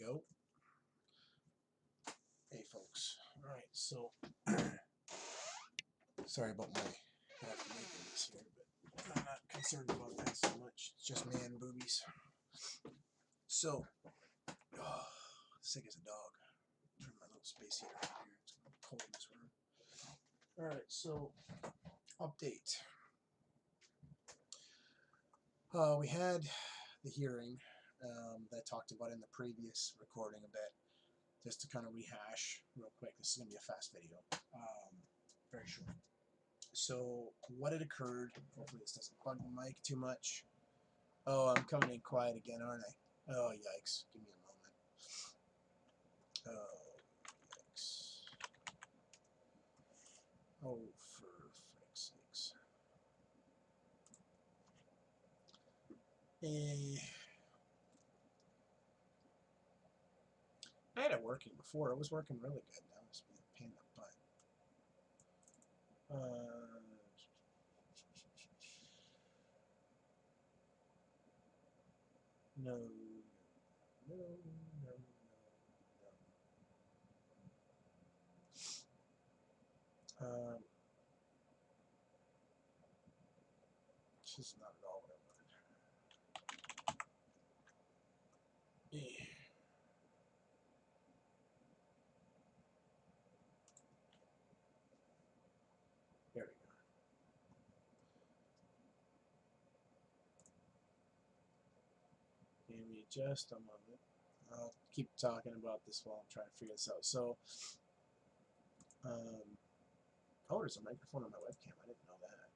go. Hey folks. Alright, so sorry about my nakedness here, but I'm not concerned about that so much. It's just man boobies. So, sick as a dog. Turn my little space heater on here. It's cold in this room. Alright, so update. We had the hearing that I talked about in the previous recording a bit. Just to kind of rehash real quick. This is going to be a fast video. Very short. So, what had occurred, hopefully this doesn't bug the mic too much. Oh, I'm coming in quiet again, aren't I? Oh, yikes. Give me a moment. Oh, yikes. Oh, for frick's sakes. I had it working before. It was working really good. Now it's being a pain in the butt. No, no, no, no. This is not at all what I wanted. Yeah. There we go. Give me just a moment. I'll keep talking about this while I'm trying to figure this out. So, oh, there's a microphone on my webcam. I didn't know that.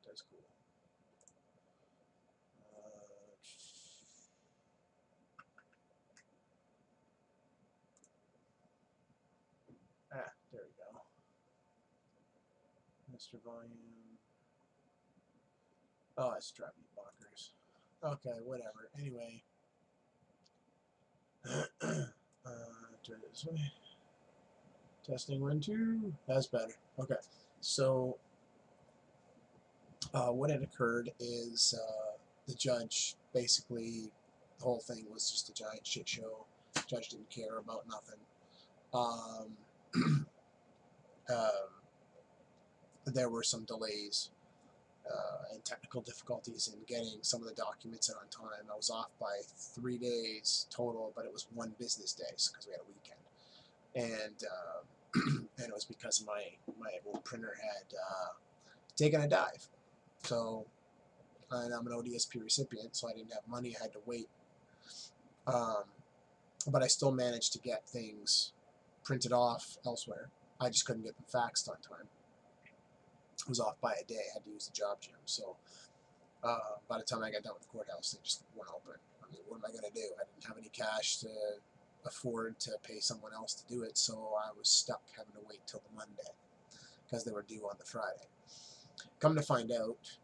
That's cool. There we go. Mr. Volume. Oh, it's driving me bonkers. Okay, whatever. Anyway. Do it this way. Testing 1, 2. That's better. Okay. So, what had occurred is the judge basically, the whole thing was just a giant shit show. The judge didn't care about nothing. There were some delays and technical difficulties in getting some of the documents in on time. I was off by 3 days total, but it was 1 business day because we had a weekend. And it was because my old printer had taken a dive. So, and I'm an ODSP recipient, so I didn't have money. I had to wait. But I still managed to get things printed off elsewhere. I just couldn't get them faxed on time. I was off by a day. I had to use the job gym. So by the time I got done with the courthouse, they just weren't open. I mean, what am I going to do? I didn't have any cash to afford to pay someone else to do it, so I was stuck having to wait till the Monday because they were due on the Friday. Come to find out,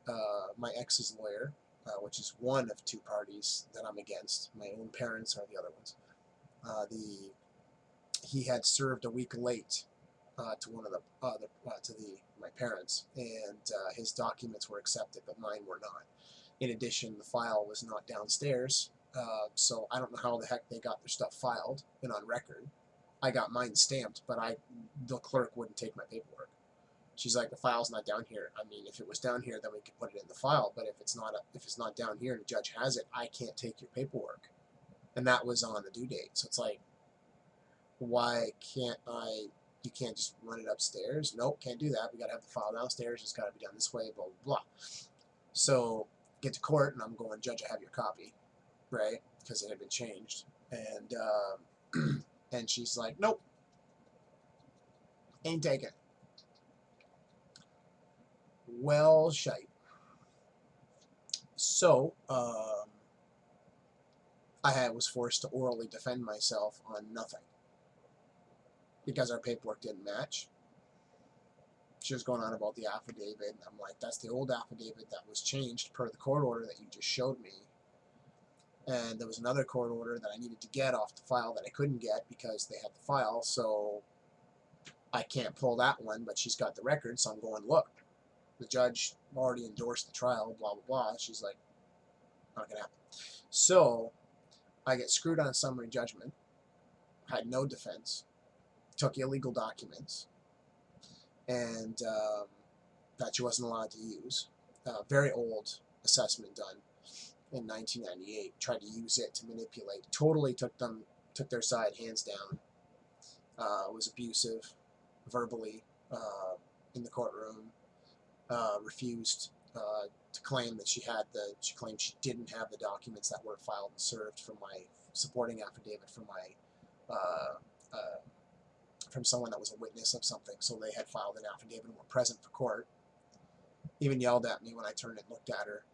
my ex's lawyer, which is one of 2 parties that I'm against, my own parents are the other ones, he had served a week late to one of the my parents, and his documents were accepted, but mine were not. In addition, the file was not downstairs, so I don't know how the heck they got their stuff filed and on record. I got mine stamped, but the clerk wouldn't take my paperwork. She's like, the file's not down here. I mean, if it was down here, then we could put it in the file. But if it's not down here and the judge has it, I can't take your paperwork. And that was on the due date. So it's like, why can't I? You can't just run it upstairs. Nope, can't do that. We got to have the file downstairs. It's got to be done this way. Blah blah blah. So get to court, and I'm going, Judge, I have your copy, right? Because it had been changed. And and she's like, nope, ain't taking it. Well, shite. So, I was forced to orally defend myself on nothing because our paperwork didn't match. She was going on about the affidavit. I'm like, that's the old affidavit that was changed per the court order that you just showed me. And there was another court order that I needed to get off the file that I couldn't get because they had the file, so I can't pull that one, but she's got the record, so I'm going, look, the judge already endorsed the trial, blah, blah, blah. She's like, not going to happen. So I get screwed on a summary judgment, had no defense, took illegal documents, and that she wasn't allowed to use. Very old assessment done in 1998. Tried to use it to manipulate. Totally took their side hands down. Was abusive, verbally, in the courtroom. Refused to claim that she claimed she didn't have the documents that were filed and served from my supporting affidavit from someone that was a witness of something. So they had filed an affidavit and were present for court. Even yelled at me when I turned and looked at her,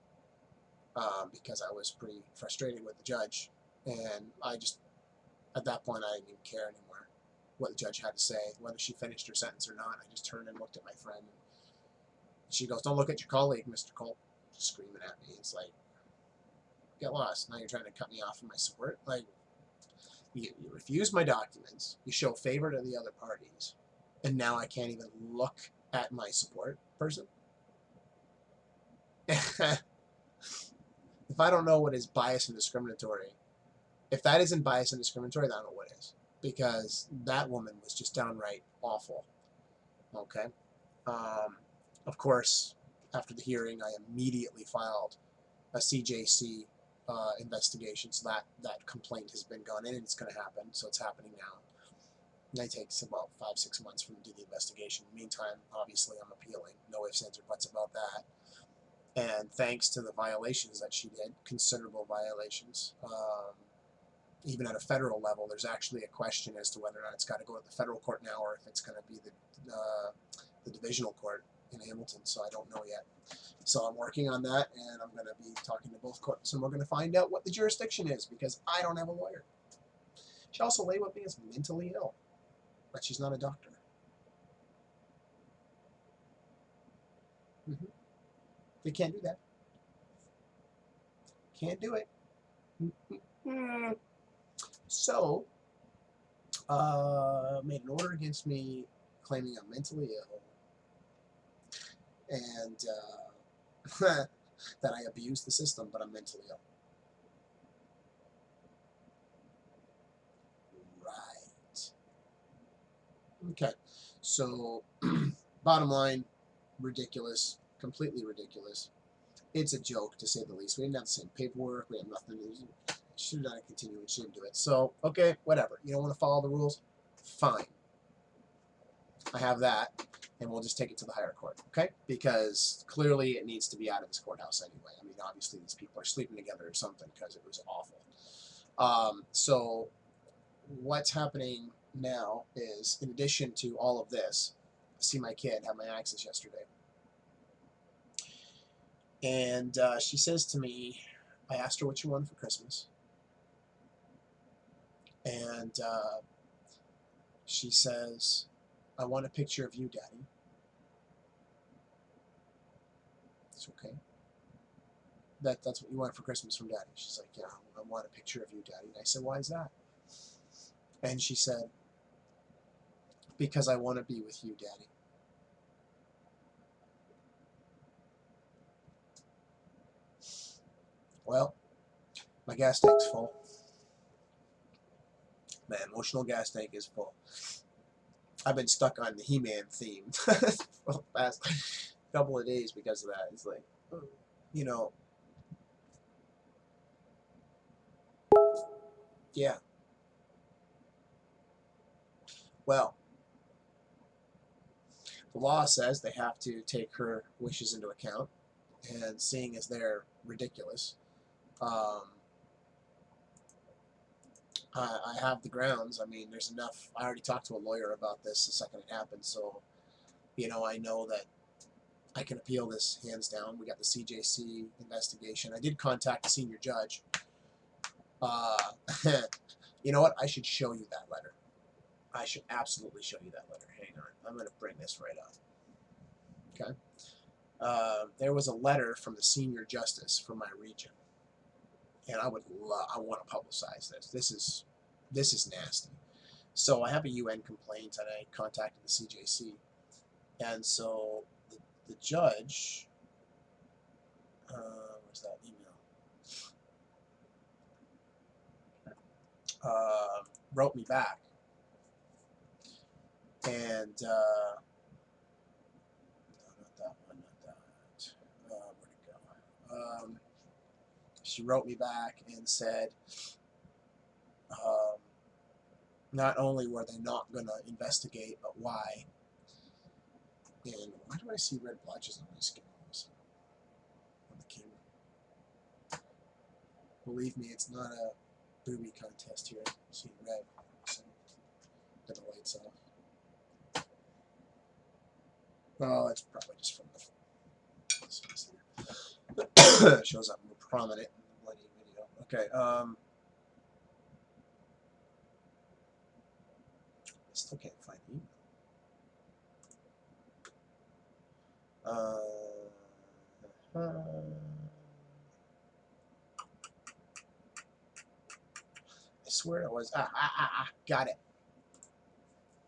because I was pretty frustrated with the judge. And I just, at that point, I didn't even care anymore what the judge had to say, whether she finished her sentence or not. I just turned and looked at my friend. And she goes, "Don't look at your colleague, Mr. Colt," screaming at me. It's like, get lost. Now you're trying to cut me off from my support. Like, you refuse my documents. You show favor to the other parties. And now I can't even look at my support person. If I don't know what is biased and discriminatory, if that isn't biased and discriminatory, then I don't know what is. Because that woman was just downright awful. Okay? Of course, after the hearing, I immediately filed a CJC investigation. So that complaint has been gone in, and it's going to happen. So it's happening now. And it takes about 5-6 months for them to do the investigation. In the meantime, obviously, I'm appealing. No ifs, ands, or buts about that. And thanks to the violations that she did, considerable violations, even at a federal level, there's actually a question as to whether or not it's got to go to the federal court now or if it's going to be the divisional court in Hamilton. So I don't know yet. So I'm working on that, and I'm going to be talking to both courts, and we're going to find out what the jurisdiction is, because I don't have a lawyer. She also labeled me as mentally ill, but she's not a doctor. They can't do that. Can't do it. So, made an order against me claiming I'm mentally ill, and that I abuse the system, but I'm mentally ill. Right. Okay. So, bottom line, ridiculous. Completely ridiculous. It's a joke, to say the least. We didn't have the same paperwork. We have nothing to do. Should have done a continuing. She didn't do it. So, okay, whatever. You don't want to follow the rules? Fine. I have that, and we'll just take it to the higher court, okay? Because clearly it needs to be out of this courthouse anyway. I mean, obviously these people are sleeping together or something, because it was awful. So what's happening now is, in addition to all of this, I see my kid have my access yesterday. And she says to me, I asked her what she wanted for Christmas. And she says, I want a picture of you, Daddy. It's okay. That's what you want for Christmas from Daddy. She's like, yeah, I want a picture of you, Daddy. And I said, why is that? And she said, because I want to be with you, Daddy. Well, my gas tank's full. My emotional gas tank is full. I've been stuck on the He-Man theme for the past couple of days because of that. It's like, you know, yeah. Well, the law says they have to take her wishes into account, and seeing as they're ridiculous, I have the grounds. I mean, there's enough. I already talked to a lawyer about this the second it happened, so, you know, I know that I can appeal this hands down. We got the CJC investigation. I did contact the senior judge. You know what? I should show you that letter. I should absolutely show you that letter. Hang on. I'm going to bring this right up. Okay. There was a letter from the senior justice from my region, and I want to publicize this. This is nasty. So I have a UN complaint, and I contacted the CJC, and so the judge, where's that email? wrote me back, and no, not that one, not that. Where'd it go? She wrote me back and said, not only were they not going to investigate, but why. And why do I see red blotches on my skin on the camera? Believe me, it's not a booby contest here. See red. So get the lights off. Oh, it's probably just from the it shows up more prominent in the bloody video. Okay, I still can't find the email. I swear it was. Got it.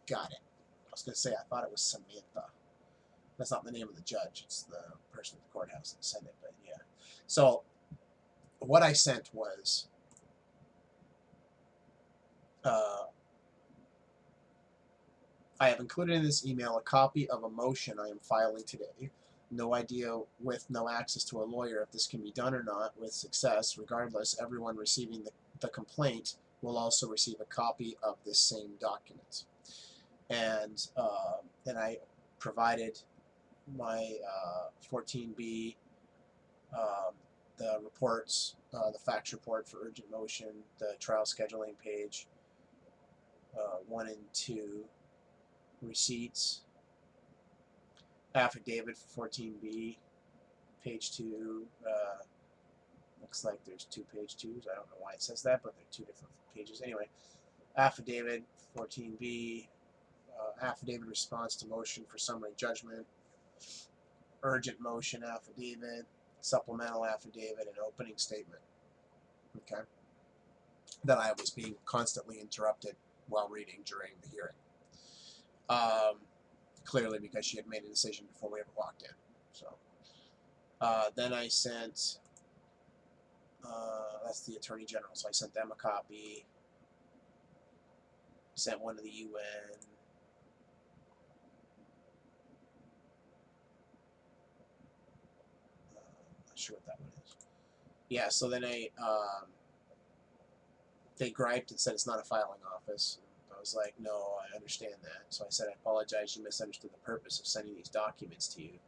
Got it. I was going to say, I thought it was Samantha. That's not the name of the judge. It's the person at the courthouse that sent it, but yeah. So, what I sent was, I have included in this email a copy of a motion I am filing today. No idea with no access to a lawyer if this can be done or not with success. Regardless, everyone receiving the complaint will also receive a copy of this same document. And then I provided my 14B, the reports, the facts report for urgent motion, the trial scheduling page 1 and 2, receipts, affidavit for 14B, page 2. Looks like there's 2 page 2s. I don't know why it says that, but they're 2 different pages. Anyway, affidavit 14B, affidavit response to motion for summary judgment, urgent motion affidavit, supplemental affidavit, and opening statement. Okay, that I was being constantly interrupted while reading during the hearing. Clearly because she had made a decision before we ever walked in. So then I sent, that's the Attorney General, so I sent them a copy, sent one to the UN, not sure what that one is. Yeah, so then they griped and said it's not a filing office. I was like, no, I understand that. So I said, I apologize, you misunderstood the purpose of sending these documents to you.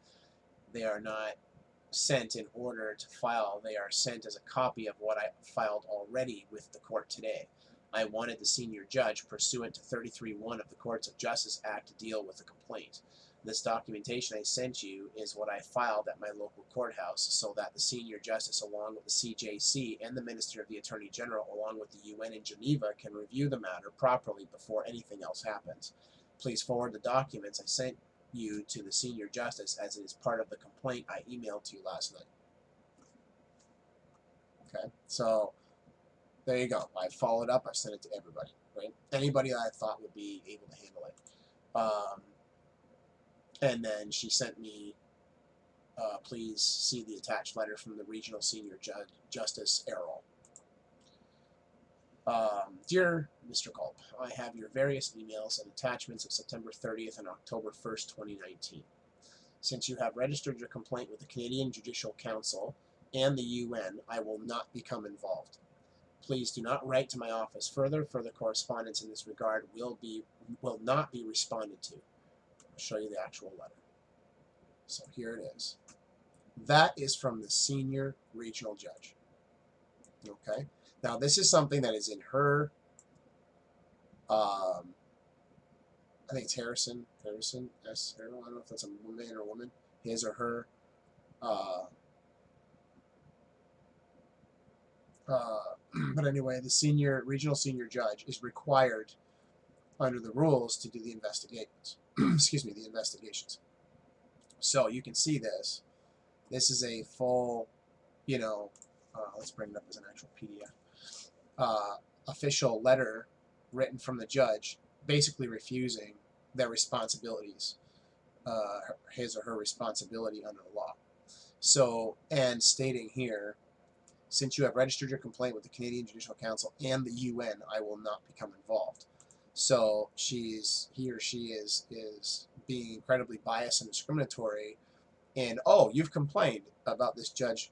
They are not sent in order to file. They are sent as a copy of what I filed already with the court today. I wanted the senior judge, pursuant to 33(1) of the Courts of Justice Act, to deal with the complaint. This documentation I sent you is what I filed at my local courthouse so that the senior justice, along with the CJC and the Minister of the Attorney General, along with the UN in Geneva, can review the matter properly before anything else happens. Please forward the documents I sent you to the senior justice as it is part of the complaint I emailed to you last night. Okay, so there you go. I followed up. I sent it to everybody, right? Anybody that I thought would be able to handle it. And then she sent me, please see the attached letter from the Regional Senior Justice Errol. Dear Mr. Culp, I have your various emails and attachments of September 30th and October 1st, 2019. Since you have registered your complaint with the Canadian Judicial Council and the UN, I will not become involved. Please do not write to my office further. Further correspondence in this regard will not be responded to. I'll show you the actual letter. So here it is. That is from the senior regional judge. Okay. Now this is something that is in her. I think it's Harrison. S. Harrell. I don't know if that's a man or a woman. His or her. But anyway, the regional senior judge is required under the rules to do the investigations. Excuse me, the investigations. So you can see this. This is a full, let's bring it up as an actual PDF. Official letter written from the judge, basically refusing their responsibilities, his or her responsibility under the law. So, and stating here, Since you have registered your complaint with the Canadian Judicial Council and the UN, I will not become involved. So he or she is being incredibly biased and discriminatory. And oh, you've complained about this judge,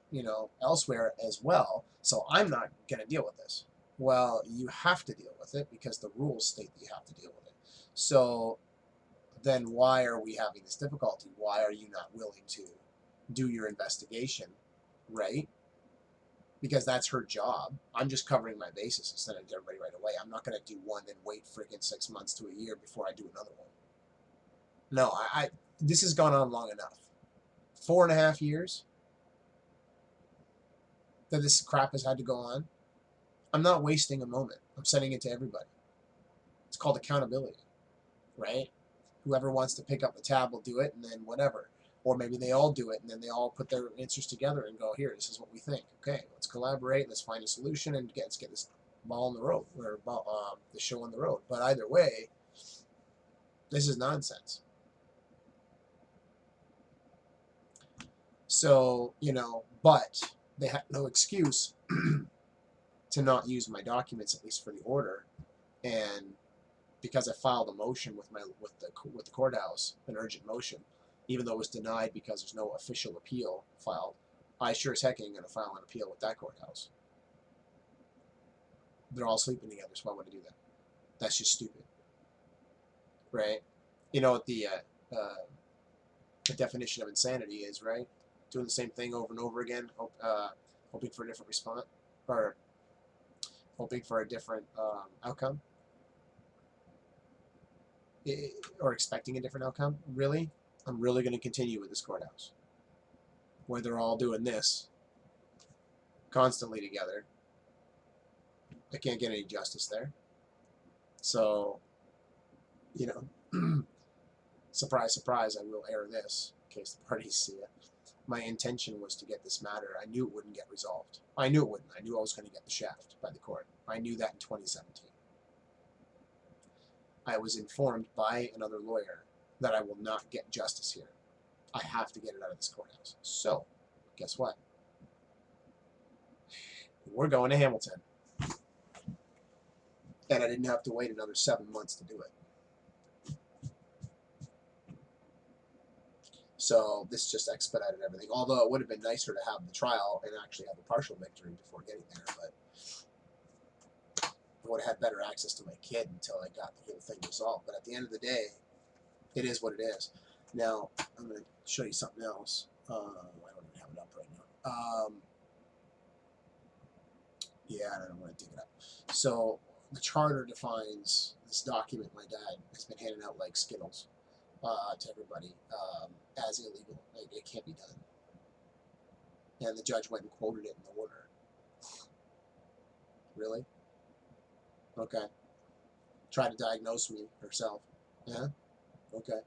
elsewhere as well. So I'm not going to deal with this. Well, you have to deal with it because the rules state that you have to deal with it. So then why are we having this difficulty? Why are you not willing to do your investigation, right? Because that's her job. I'm just covering my bases and sending it to everybody right away. I'm not going to do one and wait freaking 6 months to a year before I do another one. No, this has gone on long enough. 4.5 years that this crap has had to go on. I'm not wasting a moment. I'm sending it to everybody. It's called accountability, right? Whoever wants to pick up the tab will do it, and then whatever. Or maybe they all do it, and then they all put their answers together and go, here, this is what we think. Okay, let's collaborate, let's find a solution, and let's get this ball on the road, or the show on the road. But either way, this is nonsense. So, but they had no excuse to not use my documents, at least for the order. And because I filed a motion with the courthouse, an urgent motion, even though it was denied because there's no official appeal filed, I sure as heck ain't going to file an appeal with that courthouse. They're all sleeping together, so why would I do that? That's just stupid, right? You know what the definition of insanity is, right? Doing the same thing over and over again, hoping for a different response, or hoping for a different outcome, or expecting a different outcome. Really? I'm really going to continue with this courthouse, where they're all doing this constantly together. I can't get any justice there. So, surprise, surprise, I will air this in case the parties see it. My intention was to get this matter. I knew it wouldn't get resolved. I knew it wouldn't. I knew I was going to get the shaft by the court. I knew that in 2017. I was informed by another lawyer that I will not get justice here. I have to get it out of this courthouse. So, guess what? We're going to Hamilton. And I didn't have to wait another 7 months to do it. So this just expedited everything. Although it would have been nicer to have the trial and actually have a partial victory before getting there, but I would have had better access to my kid until I got the whole thing resolved. But at the end of the day, it is what it is. Now, I'm going to show you something else. I don't even have it up right now. Yeah, I don't want to dig it up. So the charter defines this document my dad has been handing out like Skittles to everybody as illegal. Like, it can't be done. And the judge went and quoted it in the order. Really? Okay. Tried to diagnose me herself. Yeah? Okay.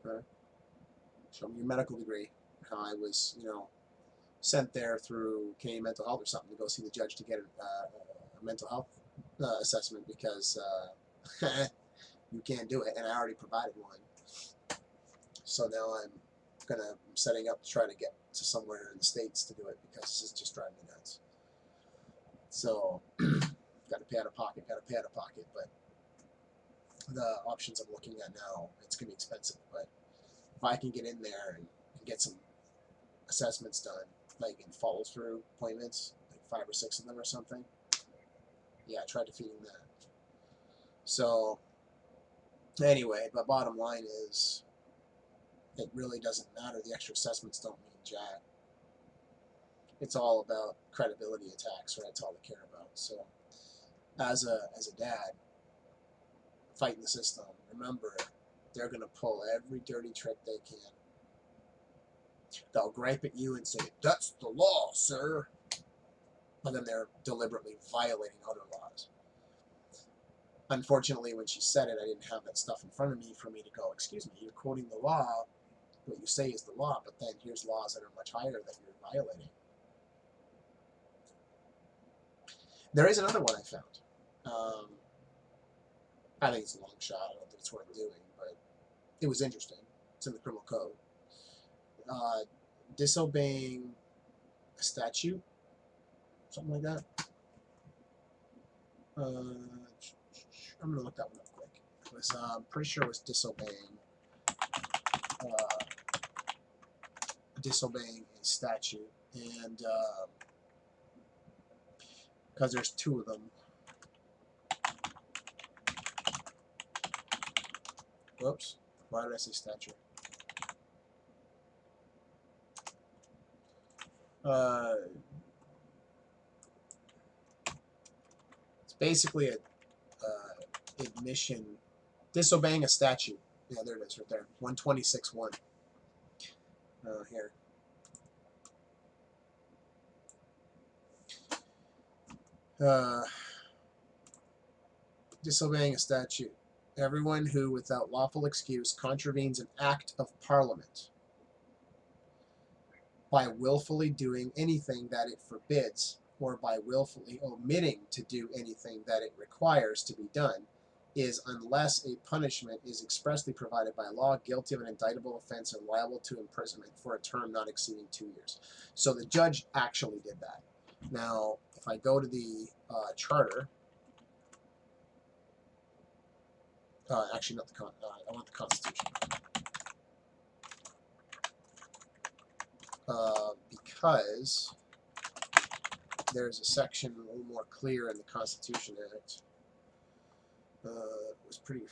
All right. Show me your medical degree. How I was, sent there through Canadian Mental Health or something to go see the judge to get a mental health assessment because you can't do it, and I already provided one. So now I'm setting up to try to get to somewhere in the States to do it because this is just driving me nuts. So got to pay out of pocket, but the options I'm looking at now, it's going to be expensive, but if I can get in there and get some assessments done, like in follow-through appointments, like 5 or 6 of them or something, yeah, I tried defeating that. So anyway, but bottom line is, it really doesn't matter. The extra assessments don't mean jack. It's all about credibility attacks, right? That's all they care about. So as a dad fighting the system, remember, they're going to pull every dirty trick they can. They'll gripe at you and say, that's the law, sir. But then they're deliberately violating other laws. Unfortunately, when she said it, I didn't have that stuff in front of me for me to go, excuse me, you're quoting the law. What you say is the law, but then here's laws that are much higher that you're violating. There is another one I found. I think it's a long shot. I don't think it's worth doing, but it was interesting. It's in the criminal code. Disobeying a statute something like that. I'm going to look that one up quick. It was, I'm pretty sure it was disobeying a statute, and because there's two of them. Whoops, why did I say statute? It's basically a admission, disobeying a statute. Yeah, there it is, right there. 126.1. Here. Disobeying a statute. Everyone who, without lawful excuse, contravenes an act of Parliament by willfully doing anything that it forbids, or by willfully omitting to do anything that it requires to be done, is, unless a punishment is expressly provided by law, guilty of an indictable offense and liable to imprisonment for a term not exceeding 2 years. So the judge actually did that. Now, if I go to the charter, actually not the I want the Constitution. Because there's a section a little more clear in the Constitution Act. It was pretty,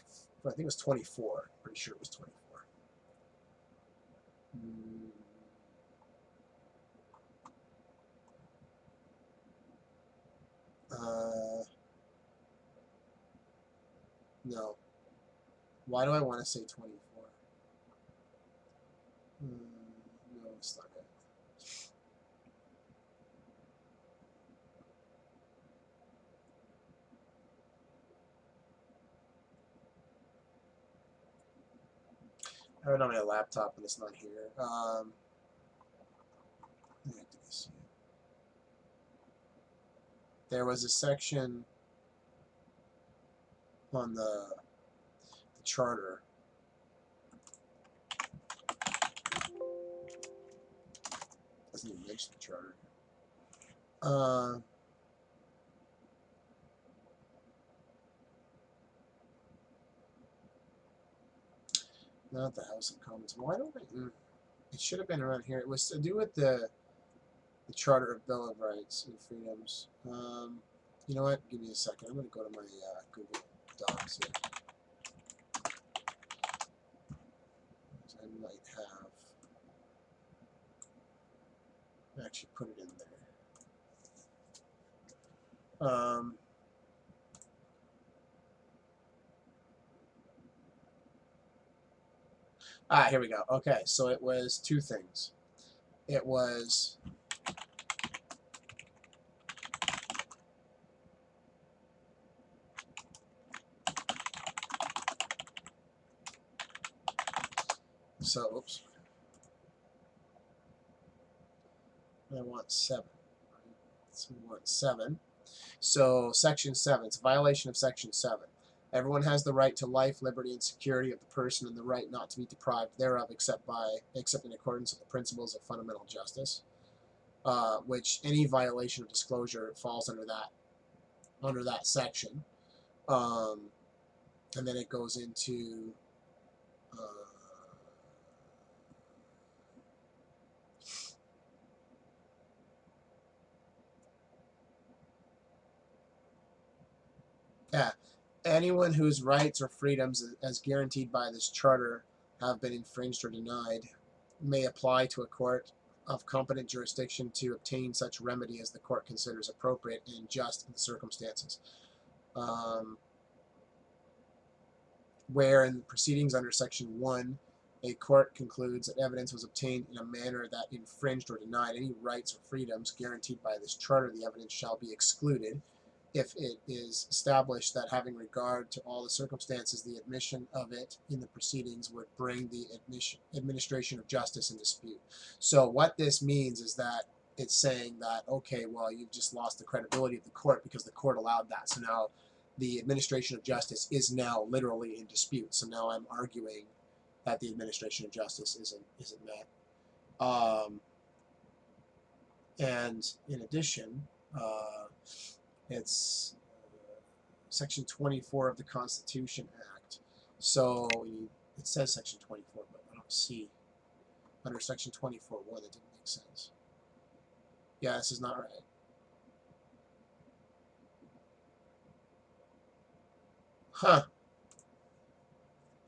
I think it was 24. Pretty sure it was 24. No. Why do I want to say 24? No, it's not it. I have it on my laptop and it's not here. There was a section on the charter. Doesn't even mention the charter. Not the House of Commons. Why don't I? It should have been around here. It was to do with the Charter of Bill of Rights and Freedoms. You know what? Give me a second. I'm going to go to my Google Docs here. I might have actually put it in there. Here we go. Okay, so it was two things. It was oops. I want 7. So we want 7. So Section 7, it's a violation of Section 7. Everyone has the right to life, liberty, and security of the person, and the right not to be deprived thereof, except in accordance with the principles of fundamental justice. Which any violation of disclosure falls under that section. And then it goes into anyone whose rights or freedoms as guaranteed by this charter have been infringed or denied may apply to a court of competent jurisdiction to obtain such remedy as the court considers appropriate and just in the circumstances. Where in proceedings under Section 1, a court concludes that evidence was obtained in a manner that infringed or denied any rights or freedoms guaranteed by this charter, the evidence shall be excluded if it is established that, having regard to all the circumstances, the admission of it in the proceedings would bring the administration of justice in dispute. So what this means is that it's saying that, okay, well, you've just lost the credibility of the court because the court allowed that. So now the administration of justice is now literally in dispute. So now I'm arguing that the administration of justice isn't met. And in addition, It's Section 24 of the Constitution Act. So it says Section 24, but I don't see under Section 24.1. That didn't make sense. Yeah, this is not right. Huh.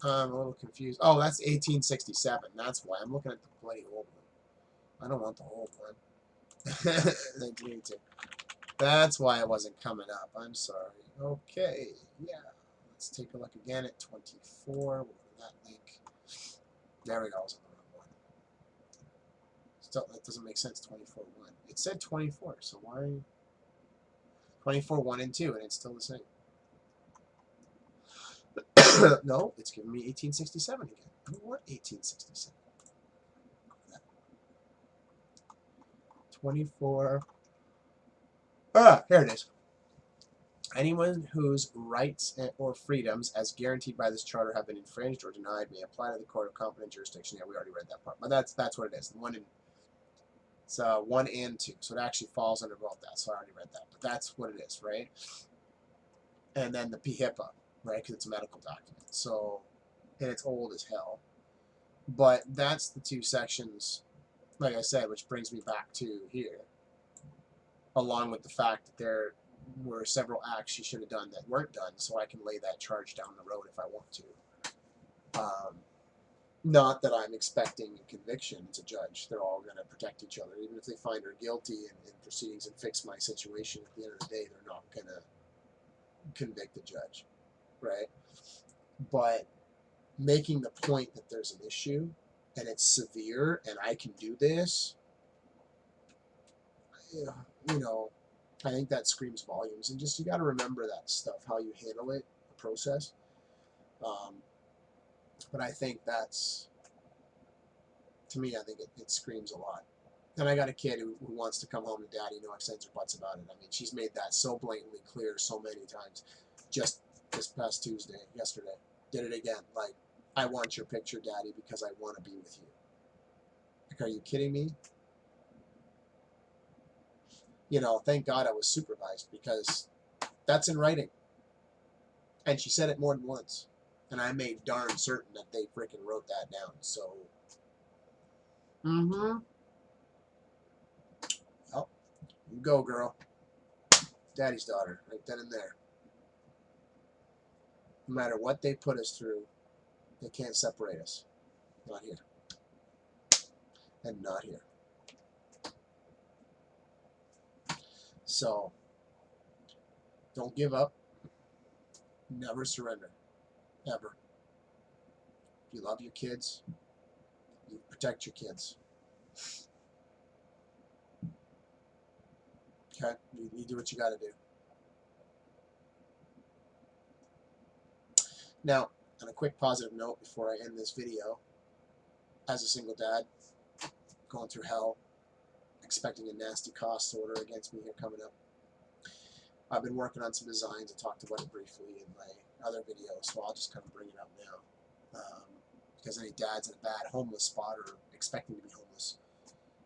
I'm a little confused. Oh, that's 1867. That's why. I'm looking at the bloody old one. I don't want the old one. 1982. That's why it wasn't coming up. I'm sorry. Okay. Yeah. Let's take a look again at 24. We'll go to that link. There we go. I was on the wrong one. Still, that doesn't make sense. 24.1. It said 24, so why? 24.1 and 2, and it's still the same. No, it's giving me 1867 again. I don't want 1867. 24. Here it is. Anyone whose rights or freedoms as guaranteed by this charter have been infringed or denied may apply to the court of competent jurisdiction. Yeah, we already read that part, but that's what it is. The one in it's 1 and 2, so it actually falls under both that. So I already read that, but that's what it is, right? And then the PHIPA, right? Because it's a medical document. So, and it's old as hell. But that's the two sections, like I said, which brings me back to here, along with the fact that there were several acts she should have done that weren't done, so I can lay that charge down the road if I want to. Not that I'm expecting a conviction as a judge. They're all going to protect each other. Even if they find her guilty in proceedings and fix my situation, at the end of the day, they're not going to convict the judge, right? But making the point that there's an issue and it's severe and I can do this, you know, I think that screams volumes. And just, you got to remember that stuff, how you handle it, the process. But I think that's, to me, I think it screams a lot. And I got a kid who wants to come home to daddy, no ifs, ands, or buts about it. I mean, she's made that so blatantly clear so many times. Just this past Tuesday, yesterday, did it again. Like, I want your picture, daddy, because I want to be with you. Like, are you kidding me? You know, thank God I was supervised, because that's in writing. And she said it more than once. And I made darn certain that they freaking wrote that down. So, well, you go, girl. Daddy's daughter, right then and there. No matter what they put us through, they can't separate us. Not here. And not here. So, don't give up. Never surrender. Ever. If you love your kids, you protect your kids. Okay? You do what you got to do. Now, on a quick positive note before I end this video, as a single dad, going through hell, expecting a nasty cost order against me here coming up, I've been working on some designs. I talked about it briefly in my other videos, so I'll just kind of bring it up now. Because any dads in a bad homeless spot or expecting to be homeless,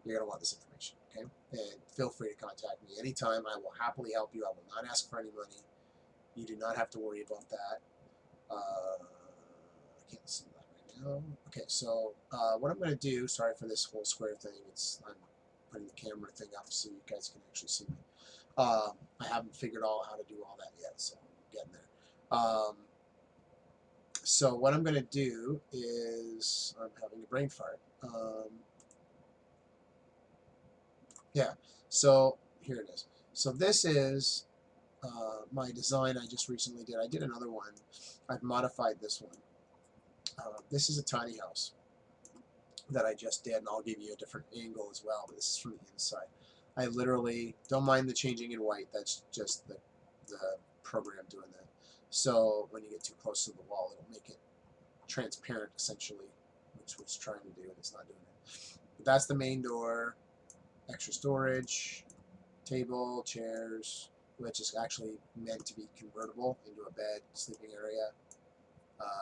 you're going to want this information, okay? And feel free to contact me anytime. I will happily help you. I will not ask for any money. You do not have to worry about that. I can't see that right now. Okay, so what I'm going to do, sorry for this whole square thing, I'm putting the camera thing up so you guys can actually see me. I haven't figured out how to do all that yet, so I'm getting there. So what I'm going to do is, I'm having a brain fart. Yeah, so here it is. So this is my design I just recently did. I did another one. I've modified this one. This is a tiny house that I just did, and I'll give you a different angle as well, but this is from the inside. I literally, don't mind the changing in white, that's just the program doing that. So when you get too close to the wall, it'll make it transparent, essentially, which it's trying to do, and it's not doing it. But that's the main door, extra storage, table, chairs, which is actually meant to be convertible into a bed, sleeping area.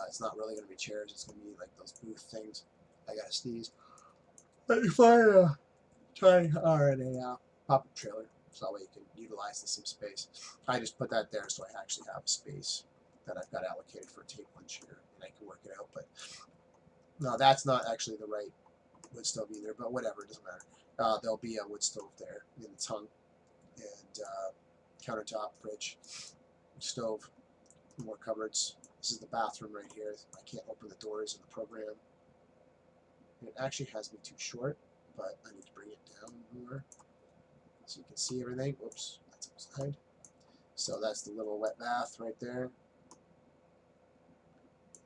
It's not really going to be chairs, it's going to be like those booth things. I gotta sneeze. Let me find a tiny, alright, a pop-up trailer. so that way you can utilize the same space. I just put that there so I actually have a space that I've got allocated for a tape lunch here, and I can work it out. But no, that's not actually the right wood stove either, but whatever, it doesn't matter. There'll be a wood stove there in the tongue, and countertop, fridge, stove, more cupboards. This is the bathroom right here. I can't open the doors in the program. And it actually has me too short, but I need to bring it down more so you can see everything. Whoops, that's outside. So that's the little wet bath right there.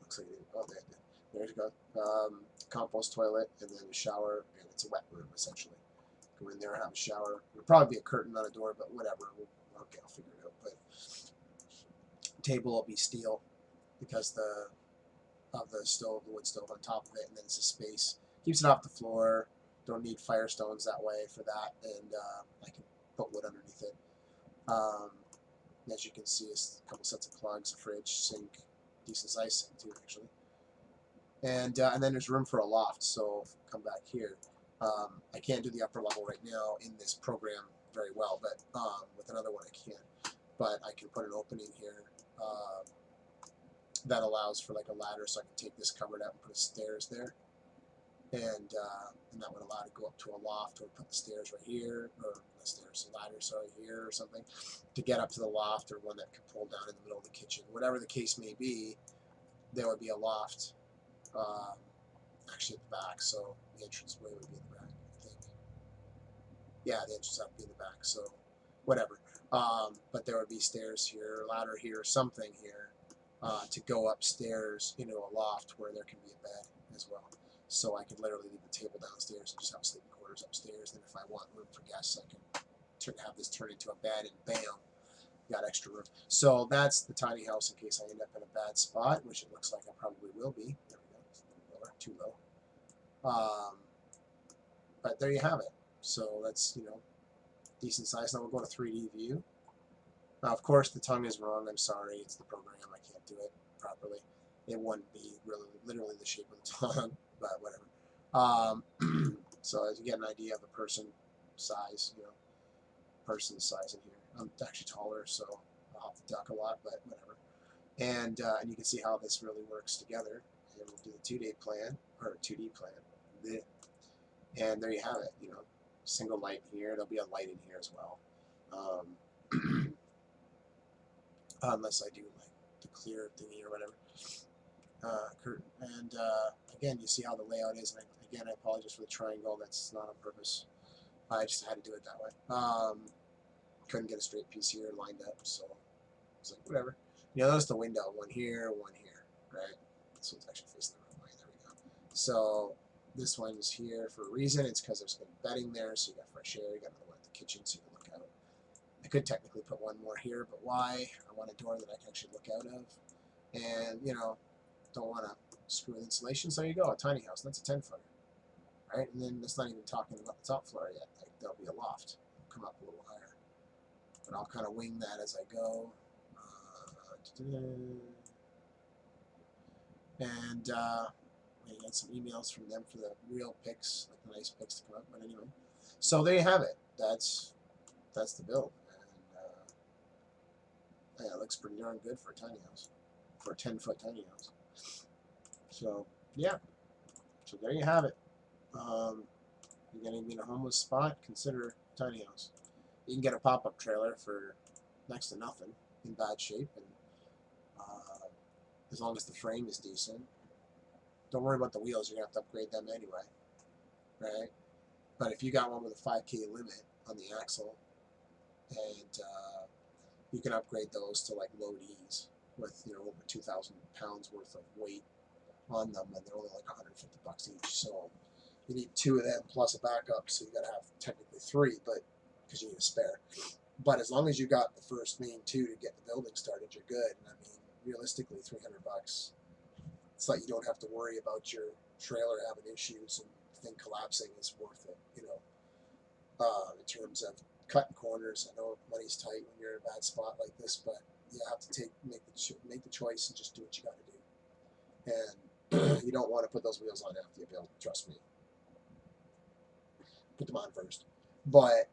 Looks like it. Oh, there you go. Compost toilet, and then a shower, and it's a wet room essentially. Go in there, have a shower. It'll probably be a curtain, not a door, but whatever. Okay, I'll figure it out. But table will be steel because of the stove, the wood stove on top of it, and then it's a space. Keeps it off the floor. Don't need firestones that way for that, and I can put wood underneath it. As you can see, it's a couple sets of plugs, a fridge, sink, decent size sink too, actually. And then there's room for a loft. So come back here. I can't do the upper level right now in this program very well, but with another one I can. But I can put an opening here that allows for like a ladder, so I can take this cupboard out and put stairs there, and that would allow to go up to a loft, or put the stairs right here, or the ladder, sorry, here or something, to get up to the loft, or one that can pull down in the middle of the kitchen. Whatever the case may be, there would be a loft actually at the back, so the entranceway would be in the back, I think. Yeah, the entrance would be in the back, so whatever. But there would be stairs here, ladder here, something here to go upstairs into a loft where there can be a bed as well. So I could literally leave the table downstairs and just have sleeping quarters upstairs. Then if I want room for guests, I can have this turn into a bed, and bam, got extra room. So that's the tiny house in case I end up in a bad spot, which it looks like I probably will be. There we go. It's a little lower, too low. But there you have it. So that's, decent size. Now we'll go to 3D view. Now, of course, the tongue is wrong. I'm sorry. It's the program. I can't do it properly. It wouldn't be really literally the shape of the tongue, but whatever. So as you get an idea of the person size, person's size in here. I'm actually taller, so I'll have to duck a lot, but whatever. And you can see how this really works together. And we'll do the 2D plan, or 2D plan. And there you have it, single light here. There'll be a light in here as well. Unless I do like the clear thingy or whatever. Curtain. And again, you see how the layout is. And again, I apologize for the triangle. That's not on purpose. I just had to do it that way. Couldn't get a straight piece here lined up, so it's like whatever. Notice the window, one here, right? This one's actually facing the wrong way. There we go. So this one's here for a reason. It's because there's been bedding there, so you got fresh air. You got another one at the kitchen, so you can look out. I could technically put one more here, but why? I want a door that I can actually look out of, and don't want to screw with insulation. So there you go, a tiny house. That's a 10-footer, right? And then that's not even talking about the top floor yet. Like, there'll be a loft. Come up a little higher, but I'll kind of wing that as I go. And I got some emails from them for the real pics, like the nice pics to come up. But anyway, so there you have it. That's the build, and yeah, it looks pretty darn good for a tiny house, for a 10-foot tiny house. So yeah, so there you have it. You're gonna be in a homeless spot, consider tiny house. You can get a pop-up trailer for next to nothing, in bad shape, and as long as the frame is decent. Don't worry about the wheels, you're going to have to upgrade them anyway, right? But if you got one with a 5K limit on the axle, and you can upgrade those to like low Ds with over 2,000 pounds worth of weight on them, and they're only like $150 each. So you need 2 of them plus a backup, so you got to have technically 3, but because you need a spare. But as long as you got the first main 2 to get the building started, you're good. And I mean, realistically, $300. It's like you don't have to worry about your trailer having issues and the thing collapsing is worth it, in terms of cutting corners. I know money's tight when you're in a bad spot like this, but you have to make the choice and just do what you got to do. And you don't want to put those wheels on after you build. Trust me. Put them on first. But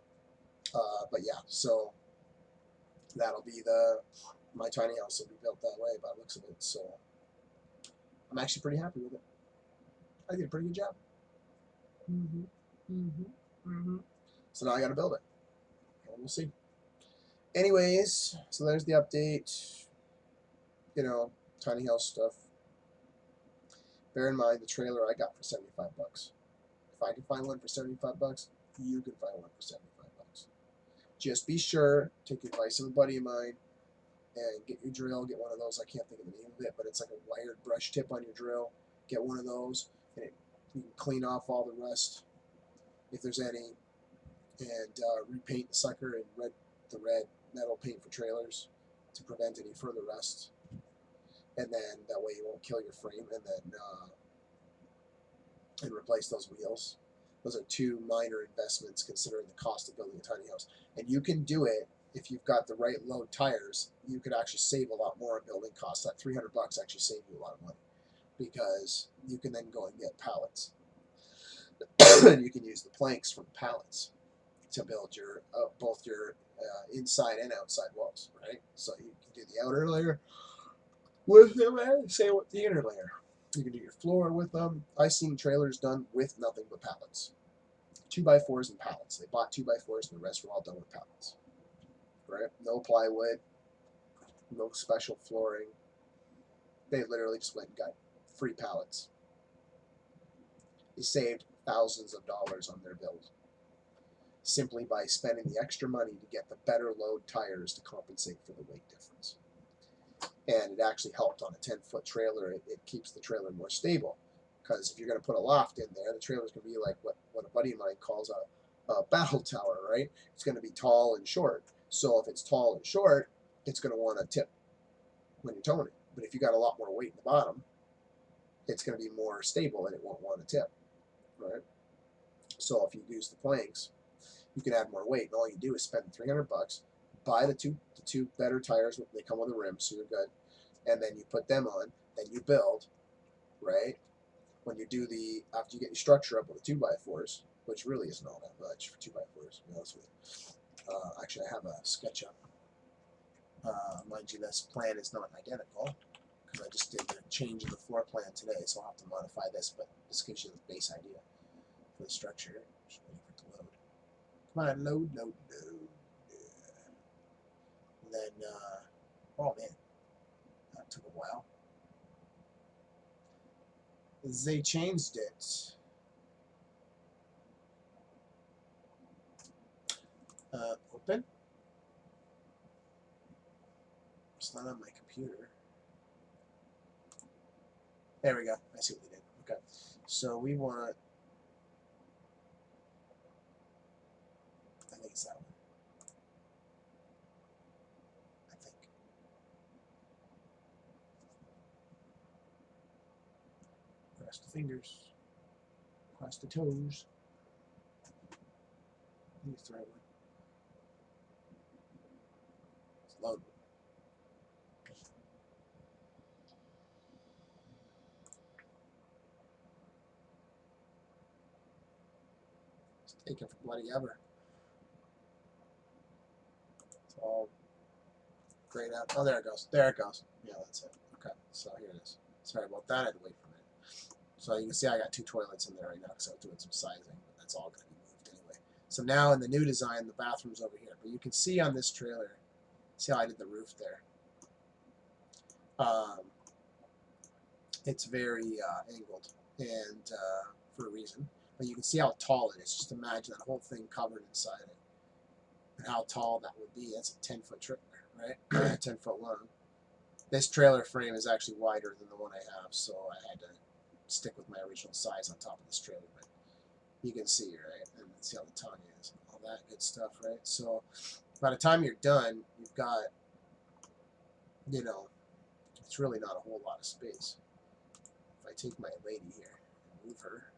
But yeah, so that'll be my tiny house will be built that way by the looks of it. So I'm actually pretty happy with it. I did a pretty good job. So now I got to build it. And we'll see. Anyways, so there's the update. You know, tiny house stuff. Bear in mind the trailer I got for 75 bucks. If I can find one for 75 bucks, you can find one for 75 bucks. Just be sure, take the advice of a buddy of mine, and get your drill. Get one of those. I can't think of the name of it, but it's like a wired brush tip on your drill. Get one of those, and you can clean off all the rust if there's any, and repaint the sucker and the red metal paint for trailers to prevent any further rust. And then that way you won't kill your frame, and then and replace those wheels. Those are two minor investments considering the cost of building a tiny house. And you can do it if you've got the right load tires. You could actually save a lot more on building costs. That 300 bucks actually save you a lot of money because you can then go and get pallets. And you can use the planks from pallets to build your both your inside and outside walls, right? So you can do the outer layer with them and same with the inner layer. You can do your floor with them. I've seen trailers done with nothing but pallets. 2x4s and pallets. They bought 2x4s and the rest were all done with pallets. Right? No plywood, no special flooring. They literally just went and got free pallets. They saved thousands of dollars on their build simply by spending the extra money to get the better load tires to compensate for the weight difference. And it actually helped on a 10-foot trailer. It keeps the trailer more stable. Because if you're going to put a loft in there, the trailer's going to be like what a buddy of mine calls a battle tower, right? It's going to be tall and short. So if it's tall and short, it's going to want to tip when you're towing it. But if you got a lot more weight in the bottom, it's going to be more stable and it won't want to tip, right? So if you use the planks, you can add more weight. And all you do is spend 300 bucks, buy the two better tires. They come with a rim, so you're good. And then you put them on. Then you build, right? When you do after you get your structure up with the 2x4s, which really isn't all that much for 2x4s, to be honest with you. Actually, I have a SketchUp. Mind you, this plan is not identical because I just did the change of the floor plan today, so I'll have to modify this, but this gives you the base idea for the structure. Just waiting for it to load. Come on, load. Yeah. And then, oh man, that took a while. They changed it. Open. It's not on my computer. There we go. I see what we did. Okay. So we want, I think it's that one. I think. Cross the fingers. Cross the toes. I think it's the right one. It's loaded. It's taking for bloody ever. It's all grayed out. Oh, there it goes. There it goes. Yeah, that's it. Okay, so here it is. Sorry about that. I had to wait for a minute. So you can see I got 2 toilets in there right now because I was doing some sizing, but that's all going to be moved anyway. So now in the new design, the bathroom's over here. But you can see on this trailer, see how I did the roof there? It's very angled and for a reason. But you can see how tall it is. Just imagine that whole thing covered inside it. And how tall that would be. That's a 10-foot trailer, right? 10 foot long. This trailer frame is actually wider than the one I have, so I had to stick with my original size on top of this trailer. But you can see, right? And see how the tongue is. All that good stuff, right? So by the time you're done, you've got, you know, it's really not a whole lot of space. If I take my lady here and move her,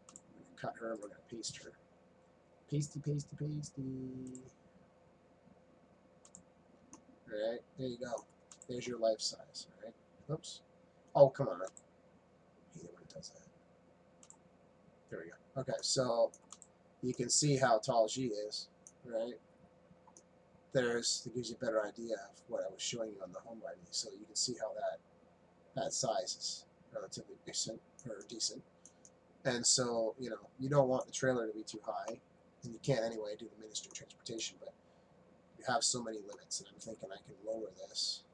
I'm going to cut her and we're going to paste her. Pasty. Alright, there you go. There's your life size, alright? Oops. Oh, come on. I hate it when it does that. There we go. Okay, so you can see how tall she is. right? That gives you a better idea of what I was showing you on the home riding, so you can see how that size is relatively decent. And so, you know, you don't want the trailer to be too high, and you can't anyway do the Ministry of Transportation, but you have so many limits, and I'm thinking I can lower this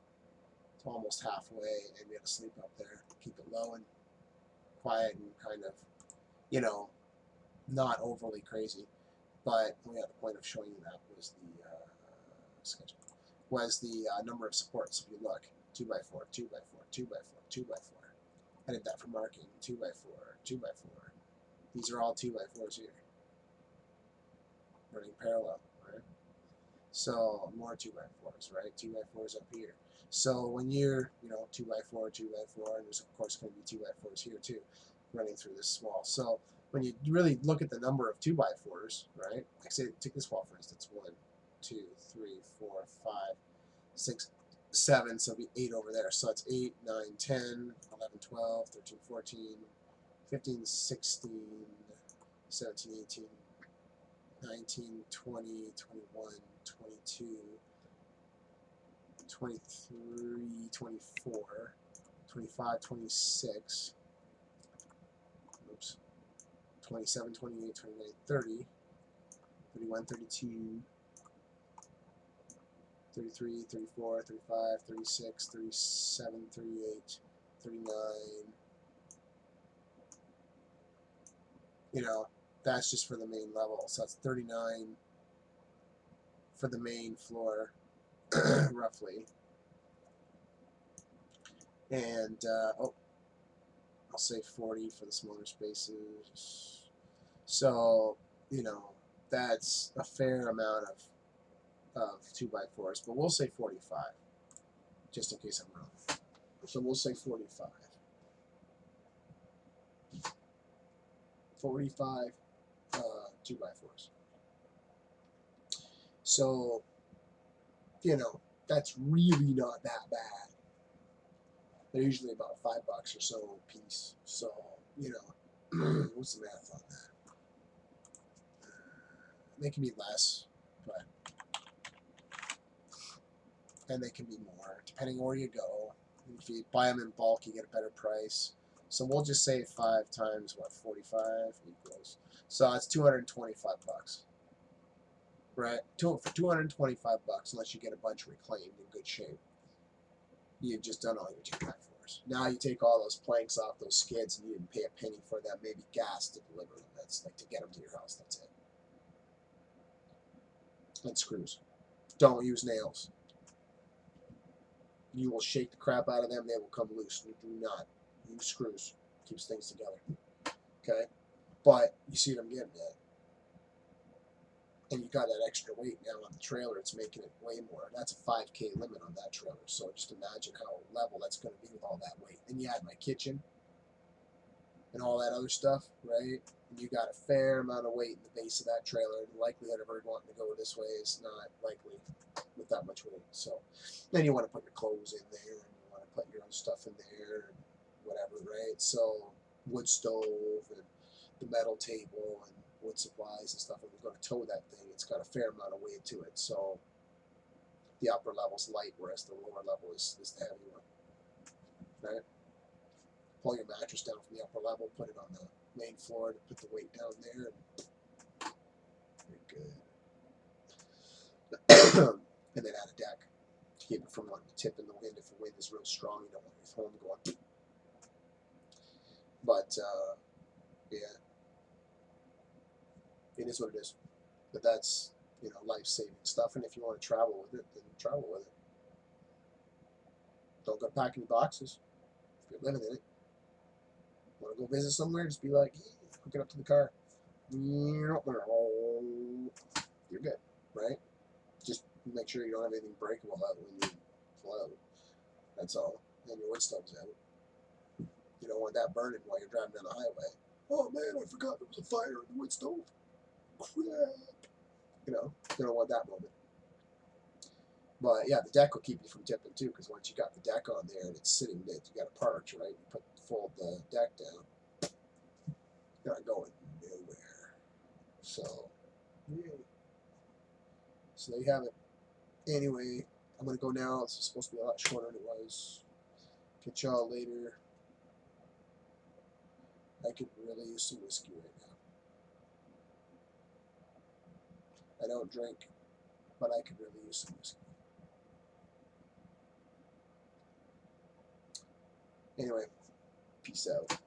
to almost halfway and be able to sleep up there, keep it low and quiet and kind of, you know, not overly crazy. But the point of showing you that was the schedule, was the number of supports. If you look, 2x4, 2x4, 2x4, 2x4. I did that for marking, 2x4, 2x4. These are all 2x4s here, running parallel, right? So more 2x4s, right? 2x4s up here. So when you're, you know, 2x4, 2x4, and there's of course going to be 2x4s here too, running through this wall. So when you really look at the number of 2x4s, right? Like say, take this wall for instance, 1, 2, 3, 4, 5, 6, 7, so it'll be 8 over there. So it's 8, 9, 10, 11, 12, 13, 14, 15, 16, 17, 18, 19, 20, 21, 22, 23, 24, 25, 26, oops, 27, 28, 29, 30, 31, 32, 33, 34, 35, 36, 37, 38, 39. You know, that's just for the main level. So that's 39 for the main floor, roughly. And, I'll say 40 for the smaller spaces. So, you know, that's a fair amount of 2x4s, but we'll say 45, just in case I'm wrong. So we'll say 45. 45 2x4s. So, you know, that's really not that bad. They're usually about $5 or so a piece. So, you know, what's the math on that? They can be less, but and they can be more, depending where you go. If you buy them in bulk, you get a better price. So we'll just say 5 times what, 45 equals. So it's 225 bucks, right? For 225 bucks, unless you get a bunch reclaimed in good shape, you've just done all your 2x4s. Now you take all those planks off those skids, and you didn't pay a penny for them, maybe gas to deliver them. That's like to get them to your house. That's it. And screws. Don't use nails. You will shake the crap out of them. They will come loose. Do not use screws. Keeps things together. Okay? But you see what I'm getting at. And you got that extra weight now on the trailer. It's making it way more. That's a 5K limit on that trailer. So just imagine how level that's going to be with all that weight. Then you add my kitchen and all that other stuff, right? And you got a fair amount of weight in the base of that trailer. The likelihood of her wanting to go this way is not likely with that much weight. So then you want to put your clothes in there, and you want to put your own stuff in there, and whatever, right? So wood stove and the metal table and wood supplies and stuff. When we're going to tow that thing, it's got a fair amount of weight to it. So the upper level's light, whereas the lower level is the heavy one, right? Pull your mattress down from the upper level, put it on the main floor to put the weight down there, and you're good. And then add a deck to keep it from wanting to tip in the wind. If the wind is real strong, you don't want your phone going. But yeah, it is what it is. But that's, you know, life-saving stuff. And if you want to travel with it, then travel with it. Don't go pack any boxes if you're living in it. Want to go visit somewhere? Just be like, hook it up to the car. You're good, right? Just make sure you don't have anything breakable out when you float. That's all. And your wood stove's out. You don't want that burning while you're driving down the highway. Oh man, I forgot there was a fire in the wood stove. Crap. You know, you don't want that moment. But yeah, the deck will keep you from tipping too, because once you got the deck on there and it's sitting there, you got a perch, right? You fold the deck down. You're not going nowhere. So, yeah. So there you have it. Anyway, I'm going to go now. It's supposed to be a lot shorter than it was. Catch y'all later. I could really use some whiskey right now. I don't drink, but I could really use some whiskey. Anyway, peace out.